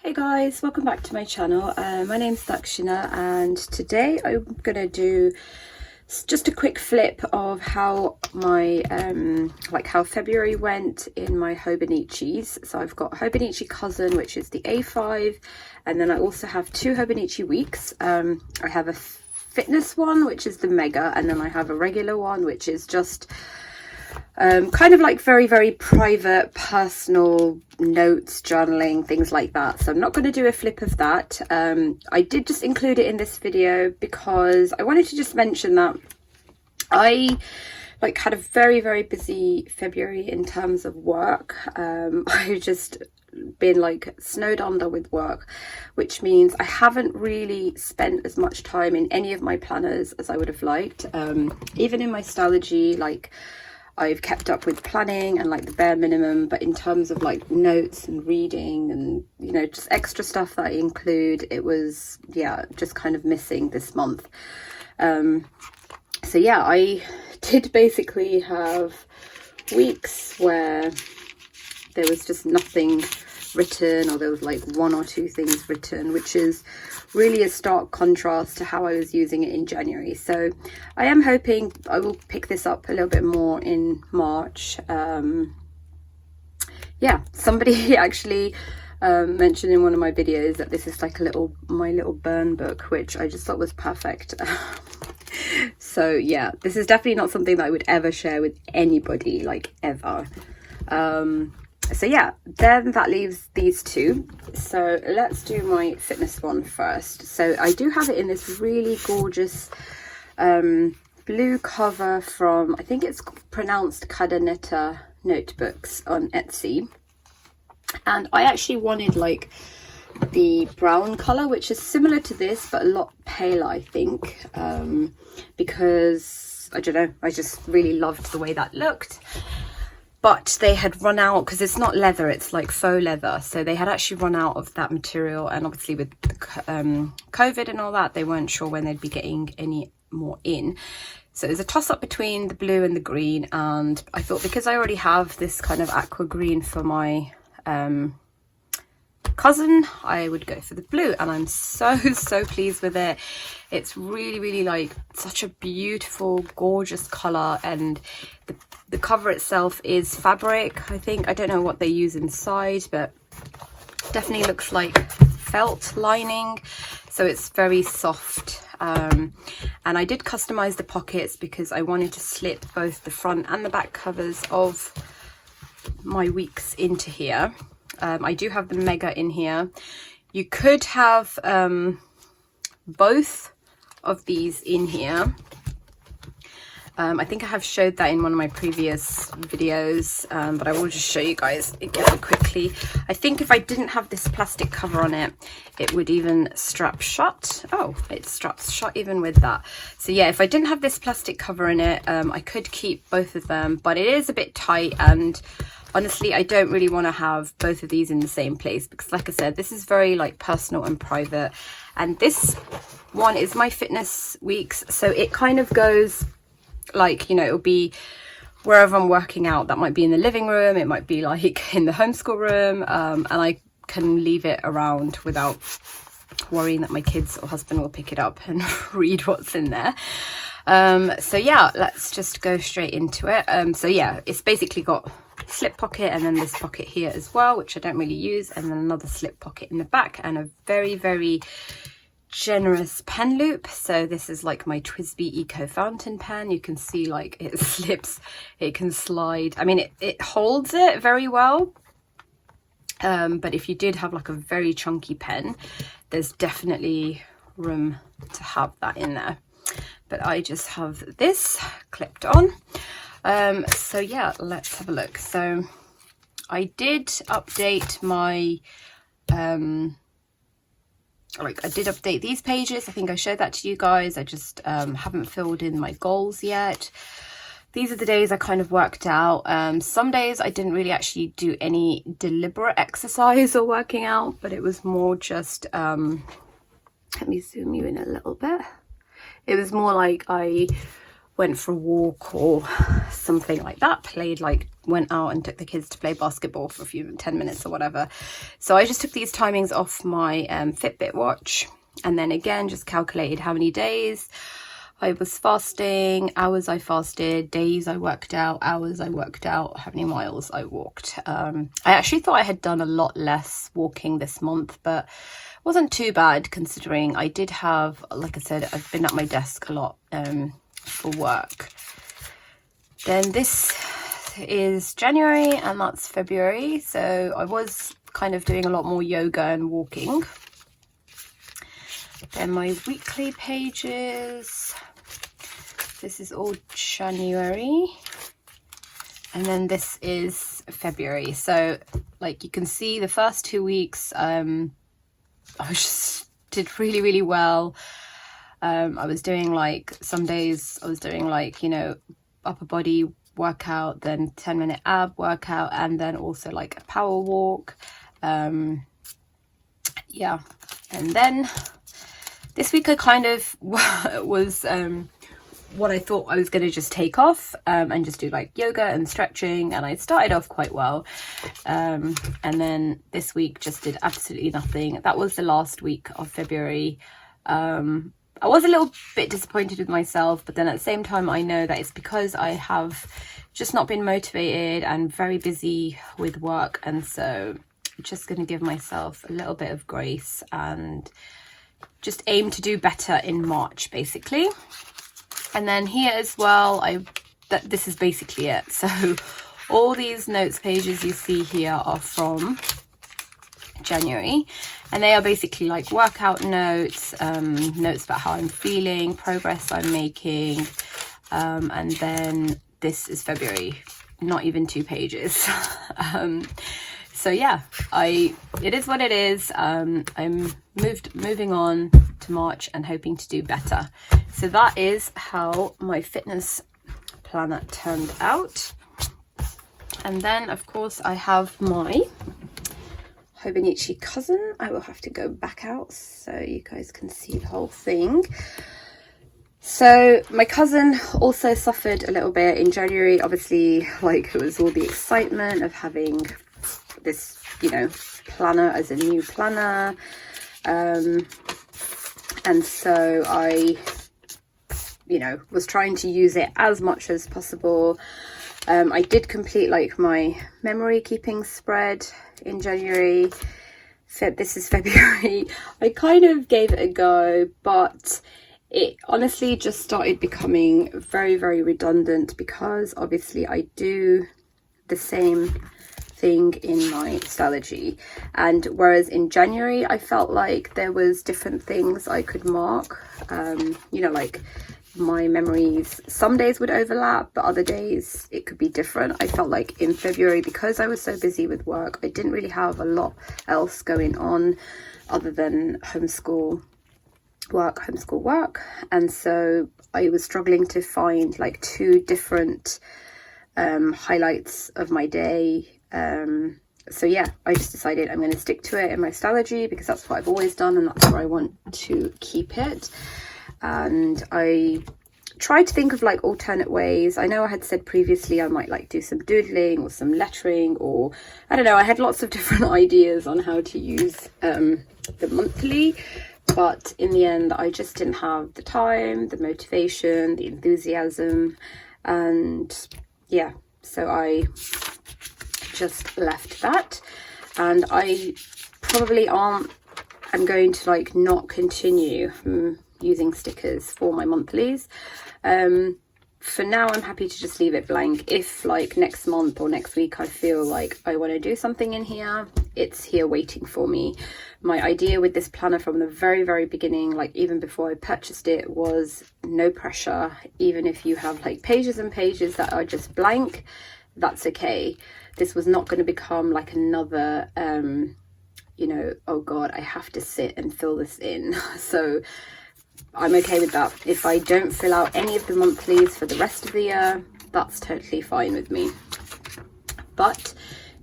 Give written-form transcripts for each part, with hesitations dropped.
Hey guys, welcome back to my channel. My name's Dakshina and today I'm gonna do just a quick flip of how my how February went in my Hobonichis. So I've got Hobonichi Cousin, which is the A5, and then I also have two Hobonichi Weeks. I have a fitness one, which is the Mega, and then I have a regular one, which is just kind of like very private, personal notes, journaling, things like that. So I'm not going to do a flip of that. I did just include it in this video because I wanted to just mention that I had a very busy February in terms of work. I've just been snowed under with work, which means I haven't really spent as much time in any of my planners as I would have liked. Even in my Stylogy, I've kept up with planning and the bare minimum, but in terms of notes and reading and just extra stuff that I include, it was just kind of missing this month. So yeah, I did basically have weeks where there was just nothing written, or there was one or two things written, which is really a stark contrast to how I was using it in January. So I am hoping I will pick this up a little bit more in March. Yeah, somebody actually mentioned in one of my videos that this is my little burn book, which I just thought was perfect. So yeah, this is definitely not something that I would ever share with anybody, ever. So yeah, then that leaves these two. So let's do my fitness one first. So I do have it in this really gorgeous blue cover from, I think it's pronounced Cadenetta Notebooks on Etsy. And I actually wanted the brown color, which is similar to this but a lot paler, I think, because I don't know, I just really loved the way that looked. But they had run out, because it's not leather, it's faux leather, so they had actually run out of that material, and obviously with COVID and all that, they weren't sure when they'd be getting any more in. So it was a toss-up between the blue and the green, and I thought because I already have this kind of aqua green for my cousin, I would go for the blue, and I'm so pleased with it. It's really such a beautiful, gorgeous color, and the cover itself is fabric, I think. I don't know what they use inside, but definitely looks like felt lining, so it's very soft. And I did customize the pockets because I wanted to slip both the front and the back covers of my weeks into here. I do have the Mega in here. You could have both of these in here. I think I have showed that in one of my previous videos, but I will just show you guys again quickly. I think if I didn't have this plastic cover on it, it would even strap shut. Oh, it straps shut even with that. So yeah, if I didn't have this plastic cover in it, I could keep both of them, but it is a bit tight, and honestly, I don't really want to have both of these in the same place because, like I said, this is very personal and private. And this one is my fitness weeks, so it kind of goes it'll be wherever I'm working out. That might be in the living room, it might be in the homeschool room, and I can leave it around without worrying that my kids or husband will pick it up and read what's in there. So yeah, let's just go straight into it. So yeah, it's basically got slip pocket and then this pocket here as well, which I don't really use, and then another slip pocket in the back, and a very generous pen loop. So this is my TWSBI Eco fountain pen. You can see it slips, it can slide. I mean, it holds it very well, but if you did have a very chunky pen, there's definitely room to have that in there. But I just have this clipped on. So yeah, let's have a look. So I did update my I did update these pages. I think I showed that to you guys. I just haven't filled in my goals yet. These are the days I kind of worked out. Some days I didn't really actually do any deliberate exercise or working out, but it was more just let me zoom you in a little bit. It was more I went for a walk or something like that, went out and took the kids to play basketball for 10 minutes or whatever. So I just took these timings off my Fitbit watch, and then again just calculated how many days I was fasting, hours I fasted, days I worked out, hours I worked out, how many miles I walked. I actually thought I had done a lot less walking this month, but it wasn't too bad considering I did have, like I said, I've been at my desk a lot for work. Then this is January and that's February. So I was kind of doing a lot more yoga and walking. Then my weekly pages. This is all January, and then this is February. So like you can see the first 2 weeks I just did really, really well. I was doing like, some days I was doing like, you know, upper body workout, then 10-minute ab workout, and then also like a power walk. Yeah, and then this week I kind of was what I thought I was going to just take off and just do like yoga and stretching, and I started off quite well, and then this week just did absolutely nothing. That was the last week of February. I was a little bit disappointed with myself, but then at the same time I know that it's because I have just not been motivated and very busy with work, and so I'm just going to give myself a little bit of grace and just aim to do better in March basically. And then here as well, this is basically it. So all these notes pages you see here are from January, and they are basically like workout notes, notes about how I'm feeling, progress I'm making, and then this is February, not even 2 pages. So yeah, it is what it is. I'm moving on to March and hoping to do better. So that is how my fitness planner turned out. And then of course I have my Hobonichi Cousin. I will have to go back out so you guys can see the whole thing. So my cousin also suffered a little bit in January. Obviously, like, it was all the excitement of having this, you know, planner as a new planner. And so I, you know, was trying to use it as much as possible. I did complete like my memory keeping spread in January. This is February. I kind of gave it a go, but it honestly just started becoming very, very redundant because obviously I do the same thing in my Stylogy, and whereas in January I felt like there was different things I could mark, you know, like my memories, some days would overlap, but other days it could be different. I felt like in February, because I was so busy with work, I didn't really have a lot else going on other than homeschool work, and so I was struggling to find like 2 different highlights of my day. So yeah, I just decided I'm going to stick to it in my Stylogy because that's what I've always done and that's where I want to keep it. And I tried to think of like alternate ways. I know I had said previously I might like do some doodling or some lettering, or I don't know, I had lots of different ideas on how to use the monthly, but in the end I just didn't have the time, the motivation, the enthusiasm, and yeah, so I just left that. And I probably I'm going to like not continue using stickers for my monthlies. For now I'm happy to just leave it blank. If like next month or next week I feel like I want to do something in here, it's here waiting for me. My idea with this planner from the very, very beginning, like even before I purchased it, was no pressure. Even if you have like pages and pages that are just blank, that's okay. This was not going to become like another you know, oh god, I have to sit and fill this in. So I'm okay with that. If I don't fill out any of the monthlies for the rest of the year, that's totally fine with me. But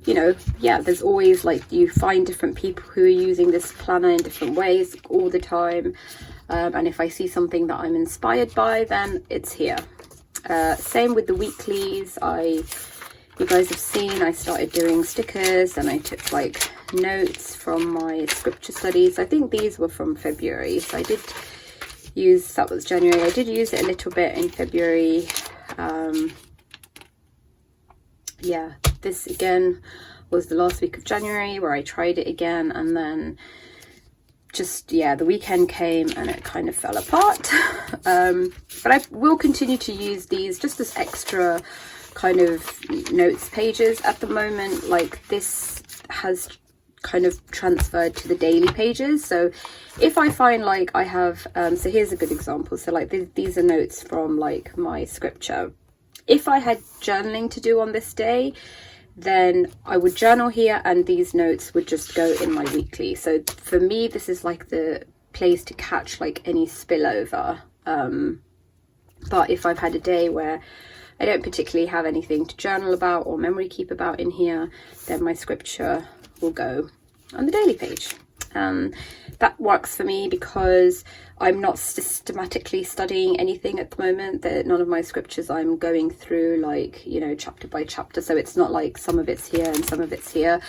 you know, yeah, there's always like, you find different people who are using this planner in different ways all the time, and if I see something that I'm inspired by, then it's here. Same with the weeklies. You guys have seen I started doing stickers, and I took like notes from my scripture studies. I think these were from February, so I did use, that was January, I did use it a little bit in February. Yeah, this again was the last week of January where I tried it again, and then just, yeah, the weekend came and it kind of fell apart. But I will continue to use these just as extra kind of notes pages at the moment. Like this has kind of transferred to the daily pages, so if I find like I have so here's a good example. So like these are notes from like my scripture. If I had journaling to do on this day, then I would journal here and these notes would just go in my weekly. So for me, this is like the place to catch like any spillover. But if I've had a day where I don't particularly have anything to journal about or memory keep about in here, then my scripture will go on the daily page. That works for me because I'm not systematically studying anything at the moment. None of my scriptures I'm going through like, you know, chapter by chapter, so it's not like some of it's here and some of it's here.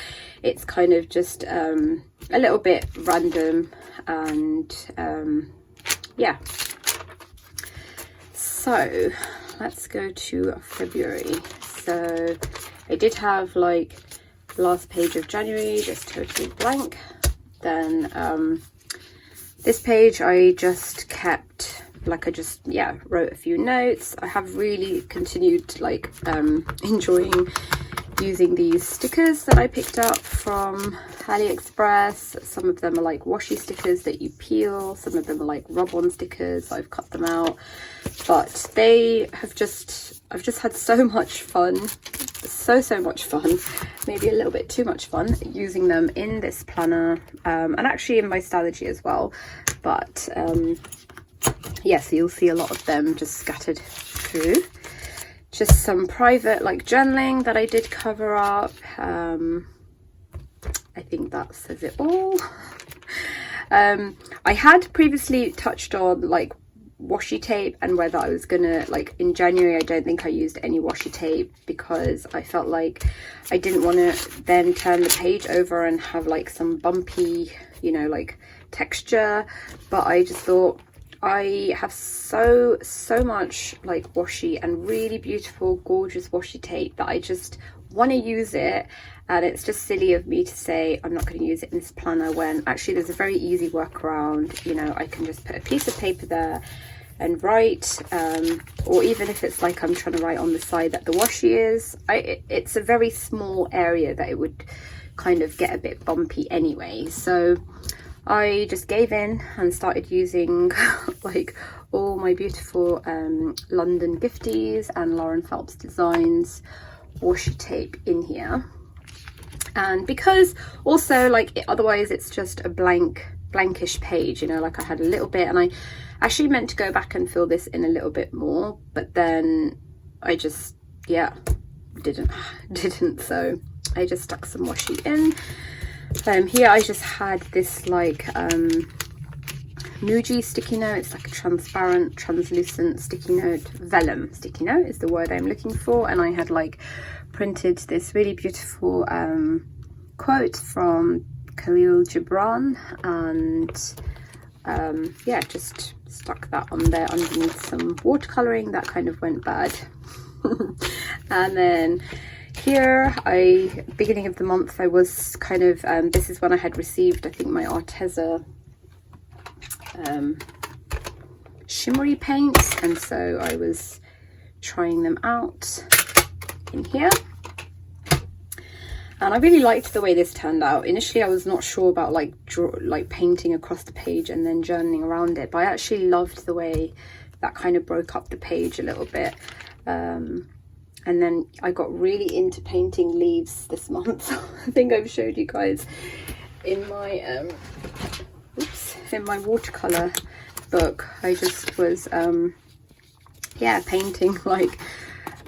It's kind of just a little bit random, and yeah. So let's go to February. So I did have like last page of January just totally blank. Then this page I just kept, like I just, yeah, wrote a few notes. I have really continued like enjoying using these stickers that I picked up from AliExpress. Some of them are like washi stickers that you peel, some of them are like rub-on stickers. I've cut them out, but they have just, I've just had so much fun, so much fun, maybe a little bit too much fun using them in this planner, and actually in my Stalogy as well. But yeah, so you'll see a lot of them just scattered through. Just some private like journaling that I did cover up. I think that says it all. I had previously touched on like washi tape and whether I was gonna, like in January I don't think I used any washi tape because I felt like I didn't want to then turn the page over and have like some bumpy, you know, like texture. But I just thought I have so much like washi and really beautiful gorgeous washi tape that I just want to use it, and it's just silly of me to say I'm not going to use it in this planner when actually there's a very easy workaround. You know, I can just put a piece of paper there and write, or even if it's like I'm trying to write on the side that the washi is, it's a very small area that it would kind of get a bit bumpy anyway. So I just gave in and started using like all my beautiful London Gifties and Lauren Phelps Designs washi tape in here. And because also like otherwise it's just a blankish page, you know, like I had a little bit, and I actually meant to go back and fill this in a little bit more, but then I just, yeah, didn't, so I just stuck some washi in. Here I just had this like Muji sticky note. It's like a transparent, translucent sticky note. Vellum sticky note is the word I'm looking for. And I had like printed this really beautiful quote from Khalil Gibran, and yeah, just stuck that on there underneath some watercoloring that kind of went bad. And then here, beginning of the month, I was kind of, this is when I had received, I think, my Arteza shimmery paints, and so I was trying them out in here. And I really liked the way this turned out. Initially, I was not sure about like painting across the page and then journaling around it, but I actually loved the way that kind of broke up the page a little bit. And then I got really into painting leaves this month. I think I've showed you guys in my in my watercolor book. I just was yeah, painting like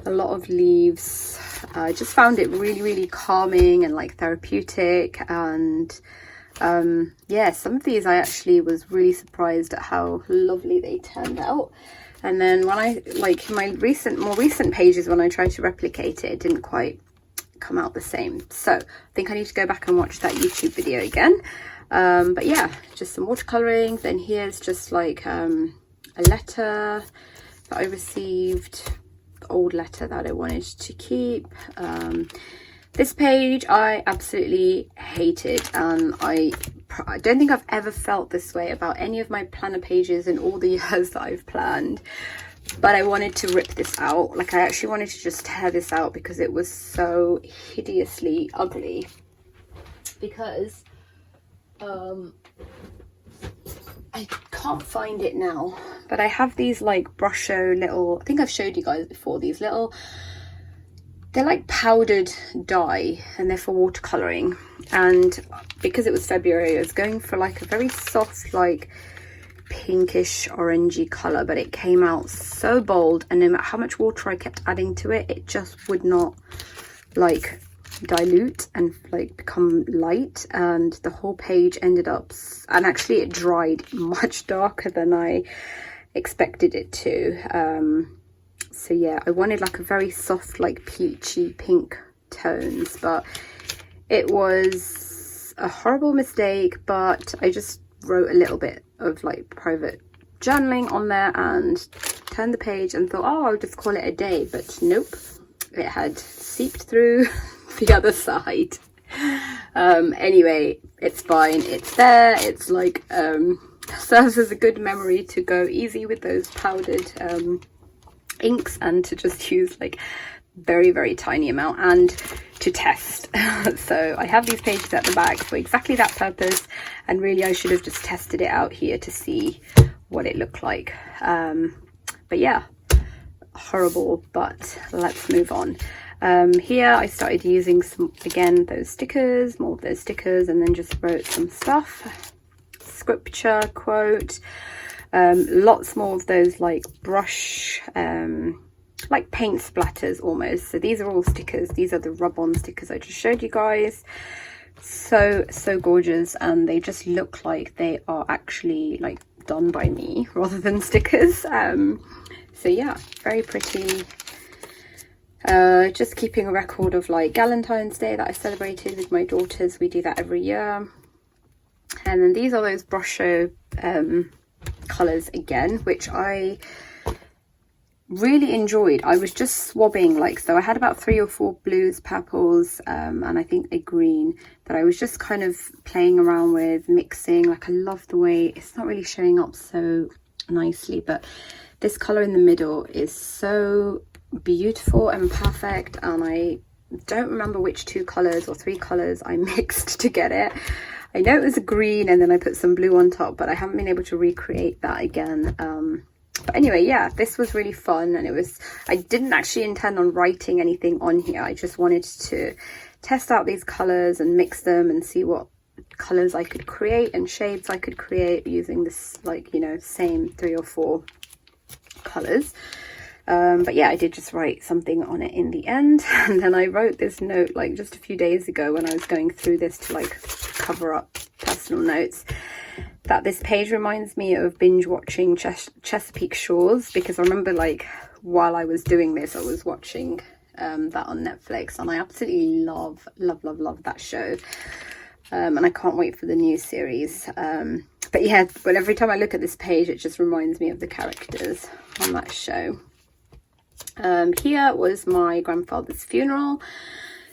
a lot of leaves. I just found it really calming and like therapeutic, and yeah, some of these I actually was really surprised at how lovely they turned out. And then when I, like my more recent pages, when I tried to replicate it, it didn't quite come out the same. So I think I need to go back and watch that YouTube video again. But yeah, just some watercoloring. Then here's just like a letter that I received, old letter that I wanted to keep. This page I absolutely hated, and I don't think I've ever felt this way about any of my planner pages in all the years that I've planned, but I wanted to rip this out. Like, I actually wanted to just tear this out because it was so hideously ugly. Because I can't find it now, but I have these like brusho little, I think I've showed you guys before, these little, they're like powdered dye and they're for watercoloring. And because it was February, I was going for like a very soft, like pinkish orangey color, but it came out so bold, and no matter how much water I kept adding to it, it just would not like dilute and like become light, and the whole page ended up, and actually it dried much darker than I expected it to. So yeah, I wanted like a very soft, like peachy pink tones, but it was a horrible mistake. But I just wrote a little bit of like private journaling on there and turned the page and thought, oh, I'll just call it a day. But nope, it had seeped through the other side. Anyway, it's fine, it's there. It's like serves as a good memory to go easy with those powdered inks, and to just use like very, very tiny amount, and to test. So I have these pages at the back for exactly that purpose, and really I should have just tested it out here to see what it looked like. But yeah, horrible, but let's move on. Here I started using some, again, those stickers, more of those stickers, and then just wrote some stuff, scripture, quote, lots more of those like brush, like paint splatters almost. So these are all stickers. These are the rub-on stickers I just showed you guys. So gorgeous, and they just look like they are actually like done by me rather than stickers. So yeah, very pretty. Just keeping a record of like Valentine's Day that I celebrated with my daughters. We do that every year. And then these are those brusho colours again, which I really enjoyed. I was just swabbing, like, so I had about 3 or 4 blues, purples, and I think a green that I was just kind of playing around with, mixing. Like, I love the way it's not really showing up so nicely, but this colour in the middle is so beautiful and perfect, and I don't remember which 2 colours or 3 colours I mixed to get it. I know it was a green, and then I put some blue on top, but I haven't been able to recreate that again. But anyway, yeah, this was really fun, and I didn't actually intend on writing anything on here. I just wanted to test out these colours and mix them and see what colours I could create and shades I could create using this, like, you know, same 3 or 4 colours. But yeah, I did just write something on it in the end. And then I wrote this note like just a few days ago when I was going through this to like cover up personal notes, that this page reminds me of binge watching Chesapeake Shores, because I remember like while I was doing this, I was watching that on Netflix, and I absolutely love that show. And I can't wait for the new series. But yeah, but every time I look at this page, it just reminds me of the characters on that show. Here was my grandfather's funeral,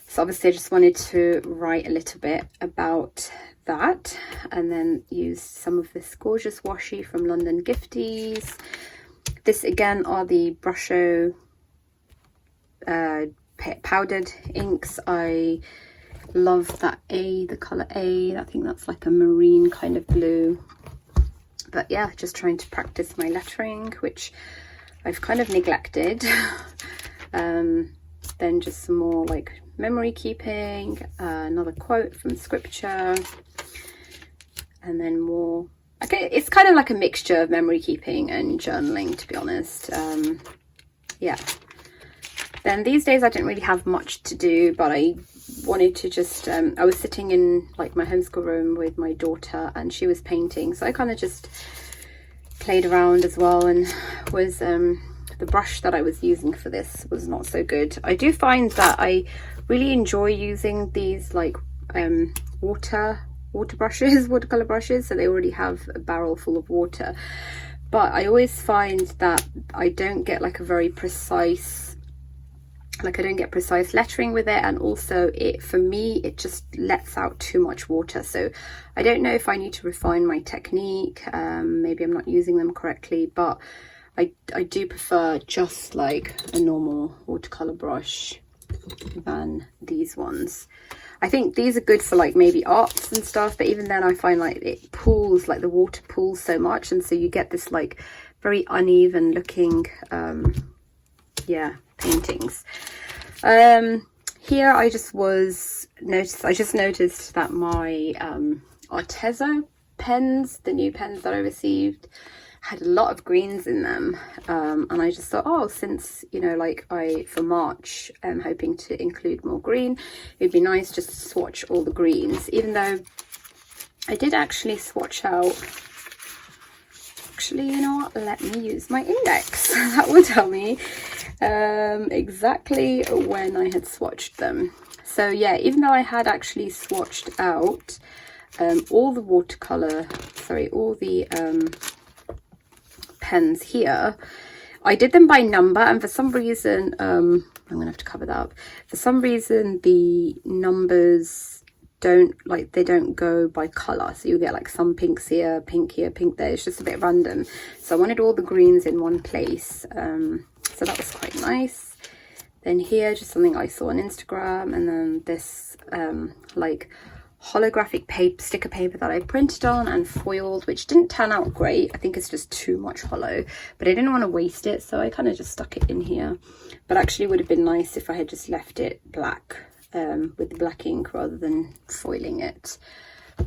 so obviously I just wanted to write a little bit about that, and then use some of this gorgeous washi from London Gifties. This again are the brusho powdered inks. I love that the colour A. I think that's like a marine kind of blue. But yeah, just trying to practice my lettering, which I've kind of neglected. Then just some more like memory keeping, another quote from scripture, and then more, okay, it's kind of like a mixture of memory keeping and journaling, to be honest. Yeah, then these days I didn't really have much to do, but I wanted to just I was sitting in like my homeschool room with my daughter, and she was painting, so I kind of just played around as well, and was the brush that I was using for this was not so good. I do find that I really enjoy using these like watercolor brushes, so they already have a barrel full of water, but I always find that I don't get like a very precise, like I don't get precise lettering with it, and also for me it just lets out too much water. So I don't know if I need to refine my technique, maybe I'm not using them correctly, but I do prefer just like a normal watercolor brush than these ones. I think these are good for like maybe arts and stuff, but even then I find like it pools, like the water pools so much, and so you get this like very uneven looking paintings. Here I just noticed that my Arteza pens, the new pens that I received, had a lot of greens in them, and I just thought, oh, since, you know, like for March I'm hoping to include more green, it'd be nice just to swatch all the greens, even though I did actually swatch out. Actually, you know what, let me use my index. That will tell me exactly when I had swatched them. So yeah, even though I had actually swatched out all the pens here, I did them by number, and for some reason I'm gonna have to cover that up. For some reason the numbers don't go by color, so you get like some pinks here, pink there. It's just a bit random, so I wanted all the greens in one place, so that was quite nice. Then here, just something I saw on Instagram, and then this like holographic sticker paper that I printed on and foiled, which didn't turn out great. I think it's just too much hollow, but I didn't want to waste it, so I kind of just stuck it in here. But actually it would have been nice if I had just left it black with the black ink rather than foiling it.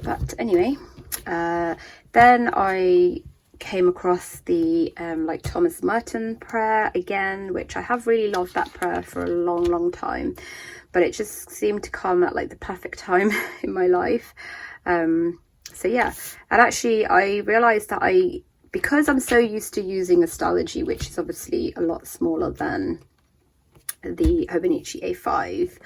But anyway, then I came across the like Thomas Merton prayer again, which I have really loved that prayer for a long time, but it just seemed to come at like the perfect time in my life. So yeah, and actually I realized that because I'm so used to using Astrology, which is obviously a lot smaller than the Hobonichi A5,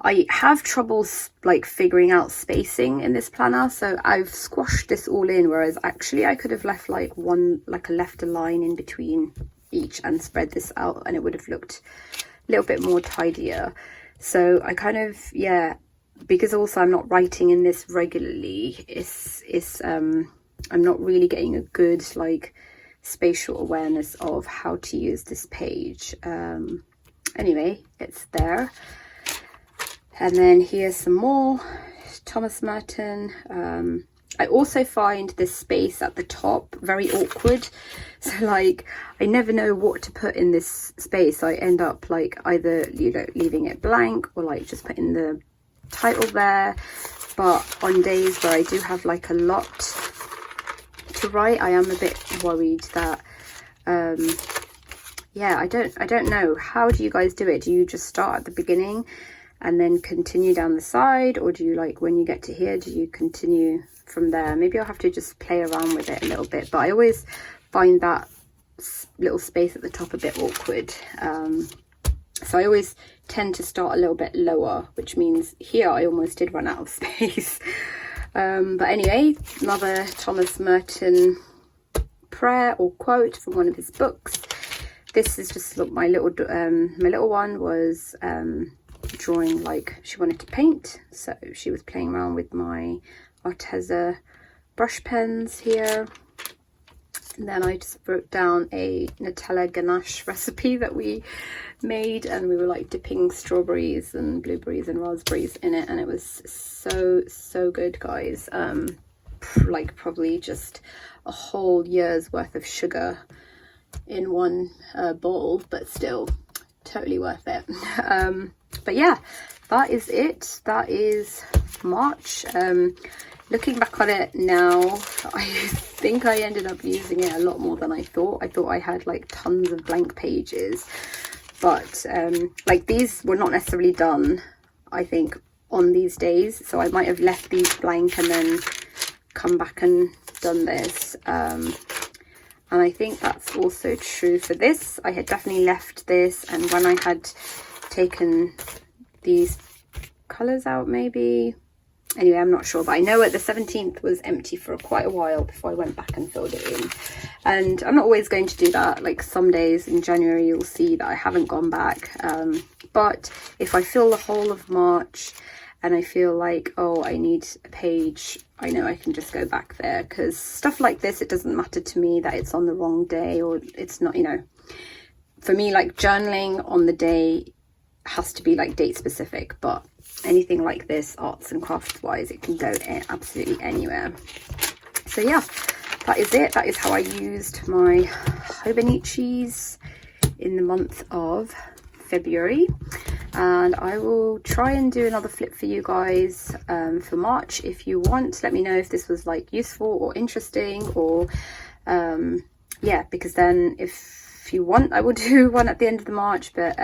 I have trouble like figuring out spacing in this planner, so I've squashed this all in, whereas actually I could have left like left a line in between each and spread this out, and it would have looked a little bit more tidier. So I kind of, yeah, because also I'm not writing in this regularly, I'm not really getting a good like spatial awareness of how to use this page. Anyway, it's there. And then here's some more Thomas Merton. I also find this space at the top very awkward, so like I never know what to put in this space. I end up like either, you know, leaving it blank or like just putting the title there. But on days where I do have like a lot to write, I am a bit worried that yeah, I don't know, how do you guys do it? Do you just start at the beginning and then continue down the side, or do you, like, when you get to here, do you continue from there? Maybe I'll have to just play around with it a little bit, but I always find that little space at the top a bit awkward. So I always tend to start a little bit lower, which means here I almost did run out of space. But anyway, another Thomas Merton prayer or quote from one of his books. This is just my little one was drawing like she wanted to paint, so she was playing around with my Arteza brush pens here. And then I just wrote down a Nutella ganache recipe that we made, and we were like dipping strawberries and blueberries and raspberries in it, and it was so good, guys. Like probably just a whole year's worth of sugar in one bowl, but still totally worth it. But yeah, that is it. That is March. Looking back on it now, I think I ended up using it a lot more than I thought. I thought I had like tons of blank pages, but like these were not necessarily done, I think, on these days, so I might have left these blank and then come back and done this. And I think that's also true for this. I had definitely left this, and when I had taken these colours out, maybe, anyway, I'm not sure, but I know at the 17th was empty for quite a while before I went back and filled it in. And I'm not always going to do that. Like some days in January you'll see that I haven't gone back, but if I fill the whole of March and I feel like, oh, I need a page, I know I can just go back there, because stuff like this, it doesn't matter to me that it's on the wrong day or it's not, you know. For me, like journaling on the day has to be like date specific, but anything like this, arts and crafts wise, it can go absolutely anywhere. So yeah, that is it. That is how I used my Hobonichis in the month of February, and I will try and do another flip for you guys for March. If you want, let me know if this was like useful or interesting, or yeah, because then if you want, I will do one at the end of the March, but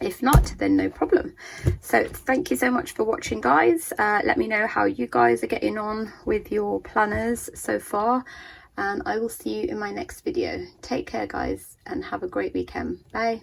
if not, then no problem. So thank you so much for watching, guys. Let me know how you guys are getting on with your planners so far, and I will see you in my next video. Take care, guys, and have a great weekend. Bye.